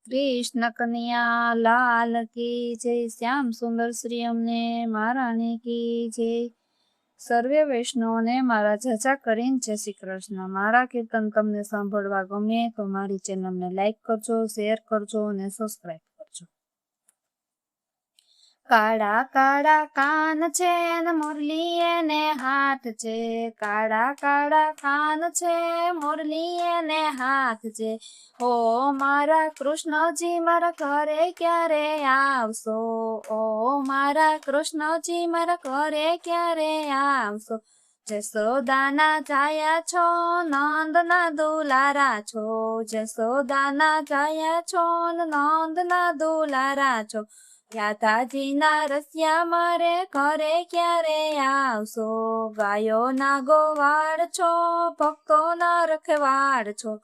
कृष्ण कन्हैया लाल की जय। श्याम सुंदर श्री अमने महारानी की जय। सर्वे वैष्णवोने मारा झचा करीने जय श्री कृष्ण। मारा कीर्तन तमने सांभळवा गमे तो मारी चेनल ने लाइक करजो, शेर करजो ने सब्सक्राइब करजो। काड़ा काड़ा कान छे ने मुरली ने हाथ छे। काड़ा काड़ा कान छे मुरली ने हाथ छे। ओ मारा कृष्ण जी मारा घरे क्यारे आवशो। ओ मारा कृष्ण जी मारा घरे क्यारे आवशो। जसोदाना जाया छो नंदना दुलारा छो। जसोदाना जाया छो नंदना दुलारा छो। राधाजी ना रसिया मारे घरे क्यारे आवशो। गायो ना गोवाड़ छो भक्तो ना रखवाड़ छो।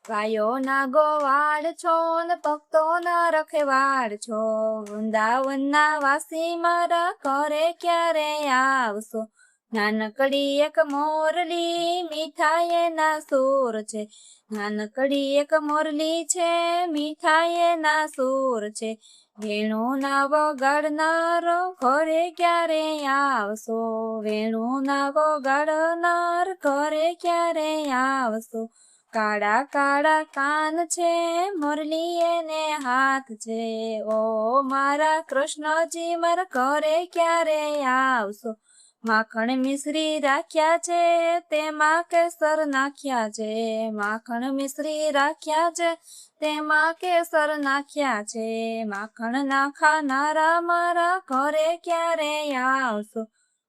गायो ना गोवाड़ छो ने भक्तो ना रखवाड़ छो। वृंदावन ना वासी मारा घरे क्यारे आवशो। नानकड़ी एक मोरली मीठाई ना सूर छे। नानकड़ी एक मोरली छे मीठाई ना सूर छे। वेणु ना वगाड़नार घरे क्यारे आवशो। वेणु ना वगाड़नार घरे क्यारे आवशो। काड़ा काड़ा कान छे मुरली ने हाथ छे। ओ मारा कृष्ण जी मारा घरे क्यारे आवशो। माखण मिश्री राख्या छे तेमां केसर नाख्या छे। माखण मिश्री राख्या छे तेमां केसर नाख्या छे। माखण नाखा नारा मारा घरे क्यारे आवशो।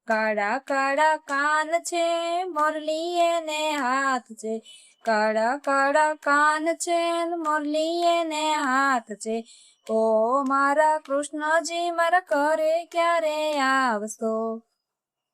काड़ा काड़ा कान छे मुरली ने हाथ छे। काड़ा काड़ा कान छे मुरली ने हाथ छे। ओ मारा कृष्ण जी मारा घरे क्यारे आवशो।